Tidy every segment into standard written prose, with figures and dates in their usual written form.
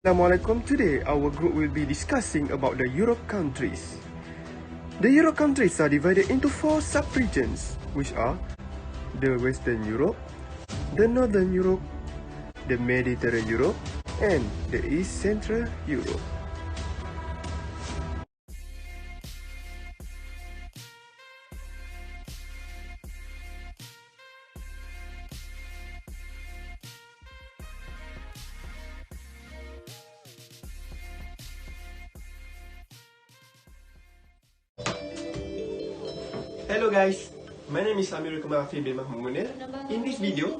Assalamualaikum. Today our group will be discussing about the Europe countries. The Europe countries are divided into 4 sub-regions, which are the Western Europe, the Northern Europe, the Mediterranean Europe, and the East Central Europe. Hello guys, my name is Amirul Afif bin Munir. In this video,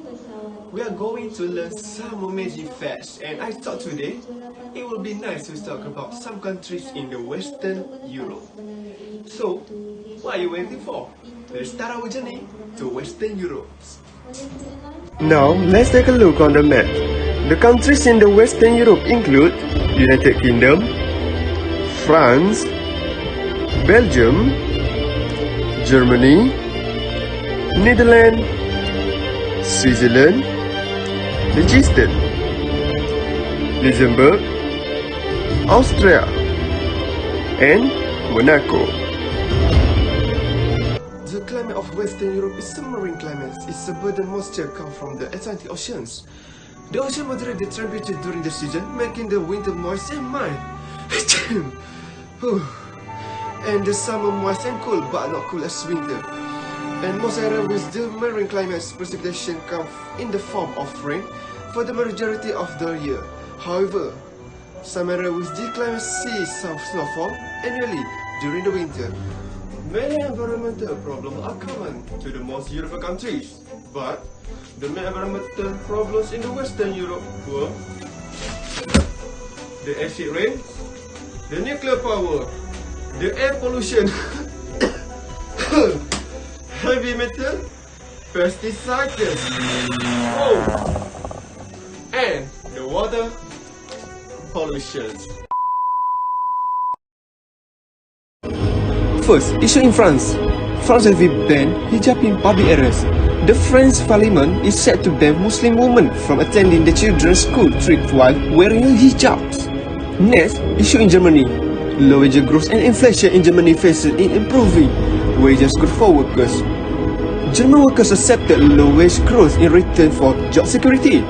we are going to learn some amazing facts, and I thought today it would be nice to talk about some countries in the Western Europe. So, what are you waiting for? Let's start our journey to Western Europe. Now, let's take a look on the map. The countries in the Western Europe include United Kingdom, France, Belgium, Germany, Netherlands, Switzerland, Liechtenstein, Luxembourg, Austria, and Monaco. The climate of Western Europe is submarine climate. Its abundant moisture comes from the Atlantic Oceans. The ocean moderates the temperature during the season, making the winter moist and mild. And the summer moist and cool, but not cool as winter. And most areas with the marine climates, precipitation comes in the form of rain for the majority of the year. However, some areas with this climate see some snowfall annually during the winter. Many environmental problems are common to the most European countries, but the main environmental problems in the Western Europe were the acid rain, the nuclear power, the air pollution, heavy metal, pesticides, and the water pollution. First, issue in France. France has banned hijab in public areas. The French parliament is set to ban Muslim women from attending the children's school trip while wearing hijabs. Next, issue in Germany. Low wage growth and inflation in Germany faces in improving wages growth for workers. German workers accepted low wage growth in return for job security.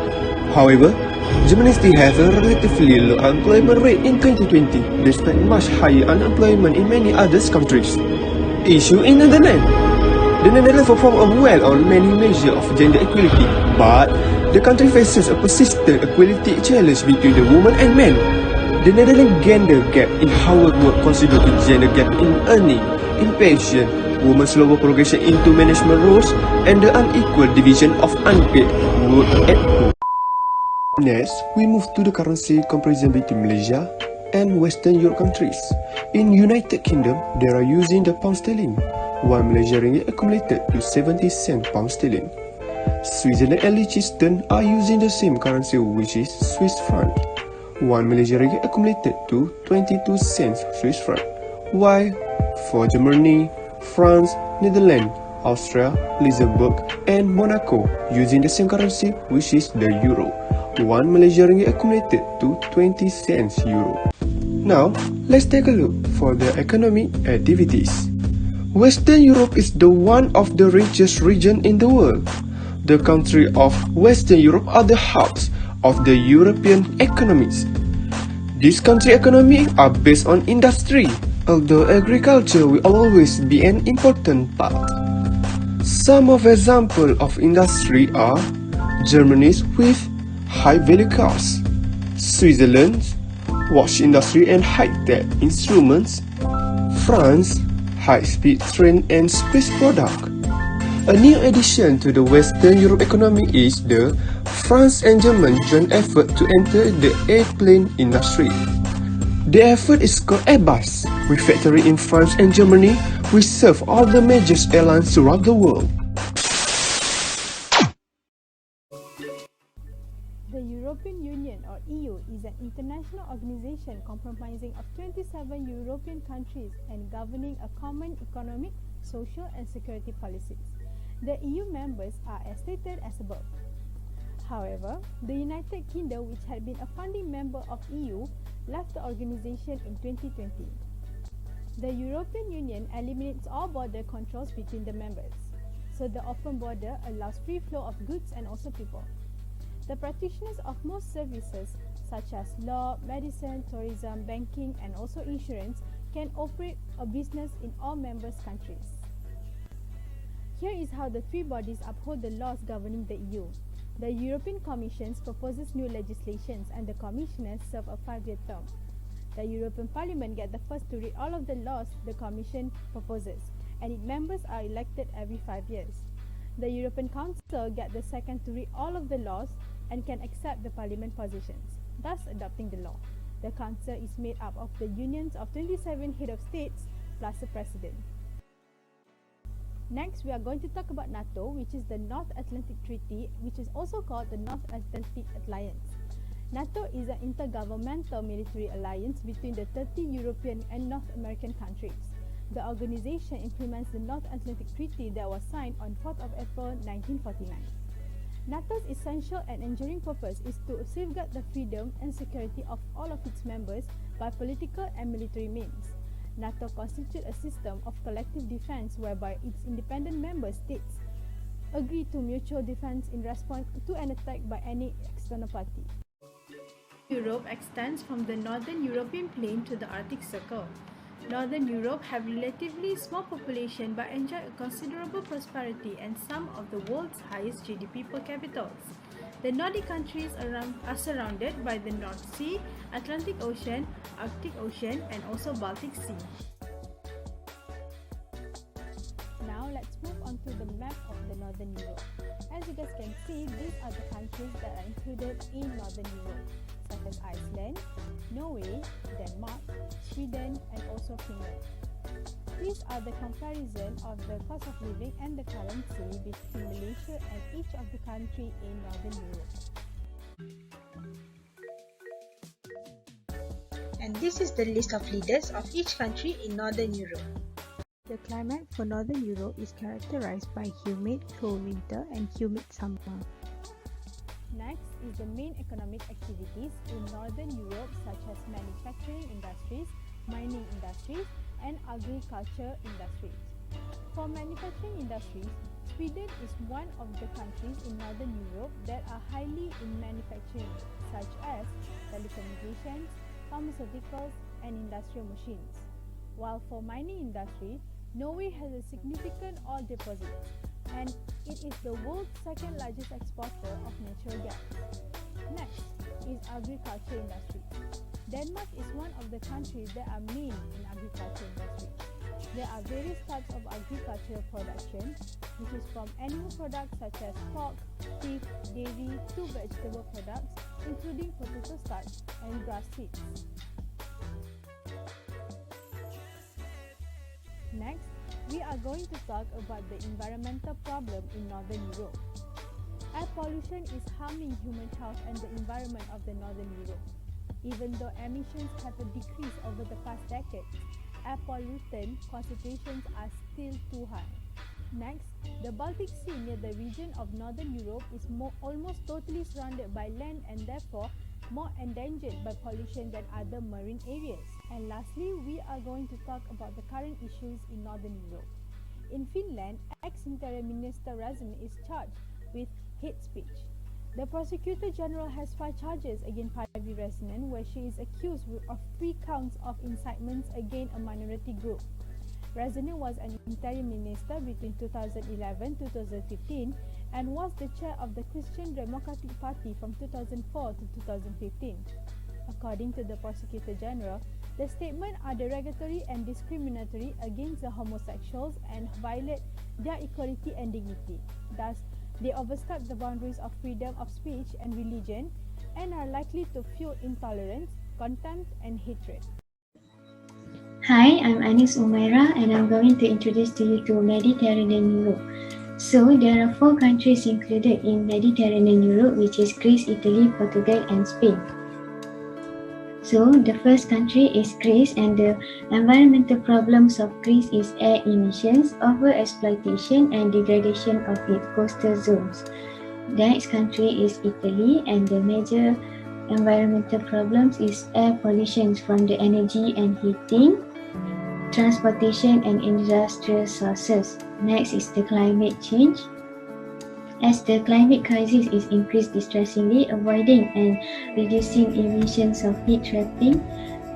However, Germany still has a relatively low unemployment rate in 2020, despite much higher unemployment in many other countries. Issue in Netherlands. The Netherlands performed well on many measures of gender equality, but the country faces a persistent equality challenge between the women and men. The Netherlands gender gap in hard work contributes to gender gap in earning, in pension, women's slower progression into management roles, and the unequal division of unpaid work at home. Next, we move to the currency comparison between Malaysia and Western Europe countries. In United Kingdom, they are using the pound sterling, while Malaysia ringgit accumulated to 70 cents pound sterling. Switzerland and Liechtenstein are using the same currency, which is Swiss franc. 1 Malaysia ringgit accumulated to 22 cents Swiss franc, while for Germany, France, Netherlands, Austria, Luxembourg, and Monaco using the same currency, which is the euro. 1 Malaysia ringgit accumulated to 20 cents euro. Now, let's take a look for the economic activities. Western Europe is the one of the richest region in the world. The countries of Western Europe are the hubs of the European economies. These country economies are based on industry, although agriculture will always be an important part. Some of examples of industry are Germany with high-value cars, Switzerland, watch industry and high-tech instruments, France, high-speed train and space product. A new addition to the Western Europe economy is the France and German joint effort to enter the airplane industry. The effort is called Airbus, with factory in France and Germany, which serve all the major airlines throughout the world. The European Union, or EU, is an international organization comprising of 27 European countries and governing a common economic, social and security policies. The EU members are as stated as above. However, the United Kingdom, which had been a founding member of EU, left the organisation in 2020. The European Union eliminates all border controls between the members, so the open border allows free flow of goods and also people. The practitioners of most services, such as law, medicine, tourism, banking and also insurance, can operate a business in all members' countries. Here is how the three bodies uphold the laws governing the EU. The European Commission proposes new legislations and the commissioners serve a 5-year term. The European Parliament get the first to read all of the laws the Commission proposes, and its members are elected every 5 years. The European Council get the second to read all of the laws and can accept the Parliament positions, thus adopting the law. The Council is made up of the unions of 27 head of states plus the President. Next, we are going to talk about NATO, which is the North Atlantic Treaty, which is also called the North Atlantic Alliance. NATO is an intergovernmental military alliance between the 30 European and North American countries. The organization implements the North Atlantic Treaty that was signed on 4th of April 1949. NATO's essential and enduring purpose is to safeguard the freedom and security of all of its members by political and military means. NATO constitutes a system of collective defense whereby its independent member states agree to mutual defense in response to an attack by any external party. Europe extends from the northern European plain to the Arctic Circle. Northern Europe have relatively small population but enjoy a considerable prosperity and some of the world's highest GDP per capita. The Nordic countries are surrounded by the North Sea, Atlantic Ocean, Arctic Ocean and also Baltic Sea. Now let's move on to the map of the Northern Europe. As you guys can see, these are the countries that are included in Northern Europe, such as Iceland, Norway, Denmark, Sweden and also Finland. These are the comparison of the cost of living and the currency between Malaysia and each of the country in Northern Europe. And this is the list of leaders of each country in Northern Europe. The climate for Northern Europe is characterized by humid, cold winter and humid summer. Next is the main economic activities in Northern Europe, such as manufacturing industries, mining industries and agriculture industries. For manufacturing industries, Sweden is one of the countries in Northern Europe that are highly in manufacturing, such as telecommunications, pharmaceuticals and industrial machines. While for mining industry, Norway has a significant oil deposit and it is the world's second largest exporter of natural gas. Next is agriculture industry. Denmark is one of the countries that are main in agriculture industry. There are various types of agricultural production, which is from animal products such as pork, beef, dairy to vegetable products, including potato starch and grass seeds. Next, we are going to talk about the environmental problem in Northern Europe. Air pollution is harming human health and the environment of the Northern Europe. Even though emissions have decreased over the past decade, air pollutant concentrations are still too high. Next, the Baltic Sea near the region of Northern Europe is almost totally surrounded by land and therefore more endangered by pollution than other marine areas. And lastly, we are going to talk about the current issues in Northern Europe. In Finland, ex-Interior Minister Razumi is charged with hate speech. The Prosecutor General has 5 charges against Päivi Räsänen, where she is accused of 3 counts of incitements against a minority group. Räsänen was an Interior Minister between 2011-2015 and was the chair of the Christian Democratic Party from 2004 to 2015. According to the Prosecutor General, the statements are derogatory and discriminatory against the homosexuals and violate their equality and dignity. Thus, they overstep the boundaries of freedom of speech and religion and are likely to fuel intolerance, contempt and hatred. Hi, I'm Umairah and I'm going to introduce to you to Mediterranean Europe. So, there are 4 countries included in Mediterranean Europe, which is Greece, Italy, Portugal and Spain. So, the first country is Greece, and the environmental problems of Greece is air emissions, overexploitation and degradation of its coastal zones. The next country is Italy, and the major environmental problems is air pollution from the energy and heating, transportation and industrial sources. Next is the climate change. As the climate crisis is increased distressingly, avoiding and reducing emissions of heat trapping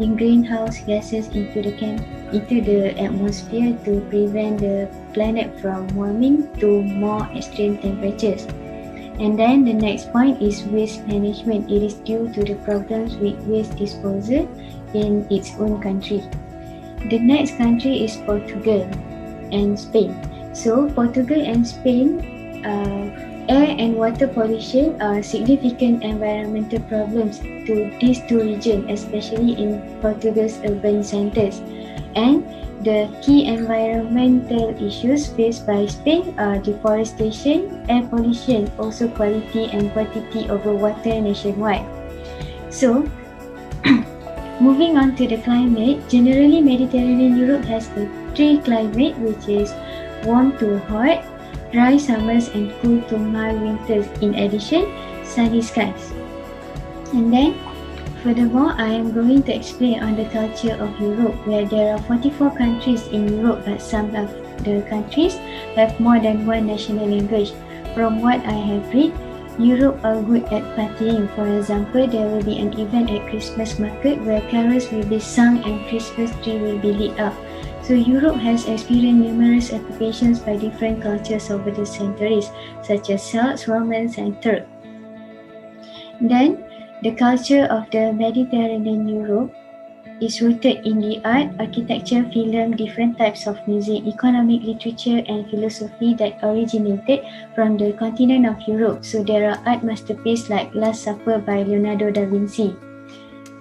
in greenhouse gases into the atmosphere to prevent the planet from warming to more extreme temperatures. And then the next point is waste management. It is due to the problems with waste disposal in its own country. The next country is Portugal and Spain. So Portugal and Spain, air and water pollution are significant environmental problems to these two regions, especially in Portugal's urban centres. And the key environmental issues faced by Spain are deforestation, air pollution, also quality and quantity of water nationwide. So, moving on to the climate, generally Mediterranean Europe has a three climate, which is warm to hot, dry summers and cool to mild winters. In addition, sunny skies. And then, furthermore, I am going to explain on the culture of Europe, where there are 44 countries in Europe, but some of the countries have more than one national language. From what I have read, Europe are good at partying. For example, there will be an event at Christmas market where carols will be sung and Christmas tree will be lit up. So Europe has experienced numerous occupations by different cultures over the centuries, such as Celts, Romans and Turks. Then, the culture of the Mediterranean Europe is rooted in the art, architecture, film, different types of music, economic, literature and philosophy that originated from the continent of Europe. So there are art masterpieces like Last Supper by Leonardo da Vinci.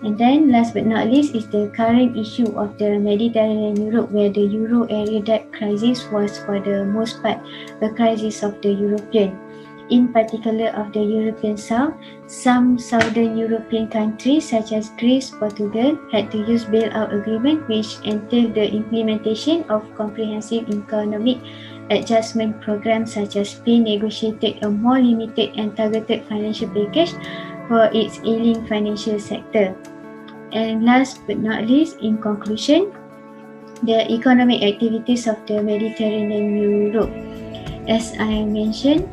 And then last but not least is the current issue of the Mediterranean Europe, where the Euro area debt crisis was for the most part a crisis of the European. In particular of the European South, some southern European countries such as Greece, Portugal had to use bailout agreement, which entailed the implementation of comprehensive economic adjustment programs, such as Spain negotiated a more limited and targeted financial package for its ailing financial sector. And last but not least, in conclusion, the economic activities of the Mediterranean Europe. As I mentioned,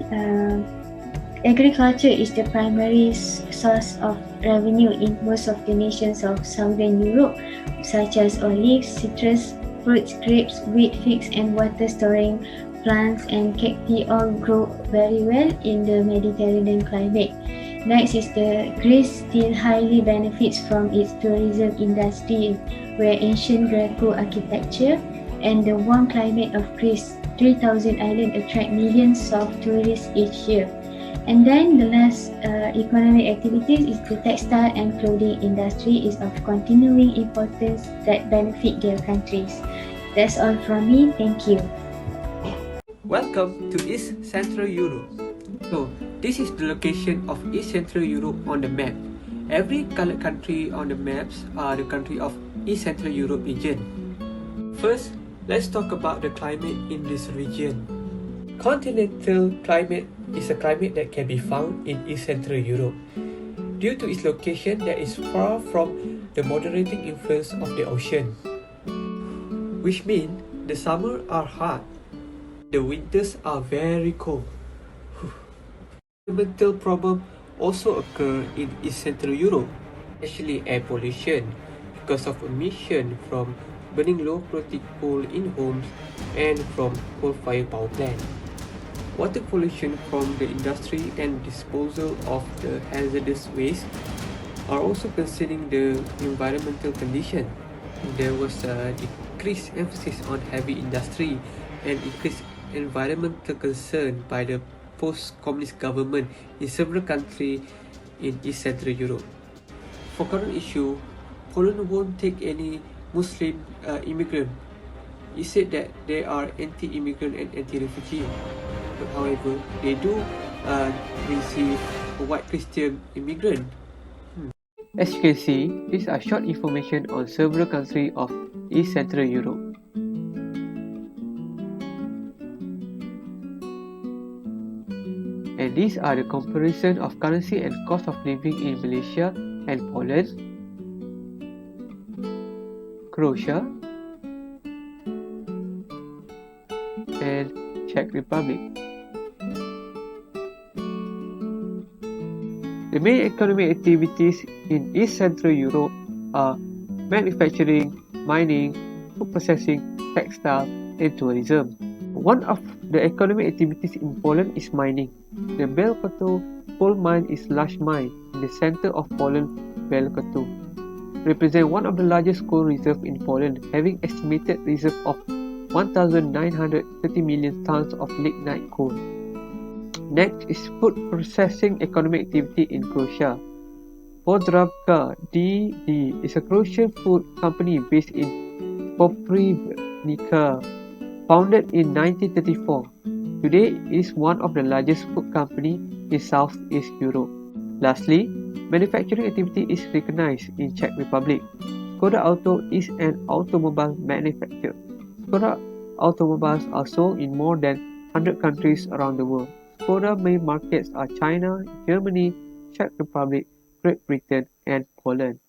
agriculture is the primary source of revenue in most of the nations of Southern Europe, such as olives, citrus, fruits, grapes, wheat, figs, and water-storing plants and cacti all grow very well in the Mediterranean climate. Next is the Greece still highly benefits from its tourism industry, where ancient Greco architecture and the warm climate of Greece, 3,000 islands attract millions of tourists each year. And then the last economic activities is the textile and clothing industry is of continuing importance that benefit their countries. That's all from me. Thank you. Welcome to East Central Europe. So, this is the location of East Central Europe on the map. Every colored country on the maps are the country of East Central Europe region. First, let's talk about the climate in this region. Continental climate is a climate that can be found in East Central Europe. Due to its location that is far from the moderating influence of the ocean, which means the summers are hot, the winters are very cold. Environmental problems also occur in East Central Europe, especially air pollution because of emission from burning low-protein coal in homes and from coal-fired power plants. Water pollution from the industry and disposal of the hazardous waste are also concerning the environmental condition. There was a decreased emphasis on heavy industry and increased environmental concern by the post-communist government in several countries in East Central Europe. For current issue, Poland won't take any Muslim immigrant. It said that they are anti-immigrant and anti-refugee. But however, they do receive a white Christian immigrant. As you can see, these are short information on several countries of East Central Europe. And These are the comparison of currency and cost of living in Malaysia and Poland, Croatia, and Czech Republic. The main economic activities in East Central Europe are manufacturing, mining, food processing, textile, and tourism. One of the economic activities in Poland is mining. The Bełchatów coal mine is large mine in the center of Poland. Bełchatów represents one of the largest coal reserves in Poland, having estimated reserve of 1,930 million tons of lignite coal. Next is food processing economic activity in Croatia. Podravka d.d. is a Croatian food company based in Koprivnica, founded in 1934. Today it is one of the largest food companies in Southeast Europe. Lastly, manufacturing activity is recognized in Czech Republic. Škoda Auto is an automobile manufacturer. Škoda automobiles are sold in more than 100 countries around the world. Škoda main markets are China, Germany, Czech Republic, Great Britain, and Poland.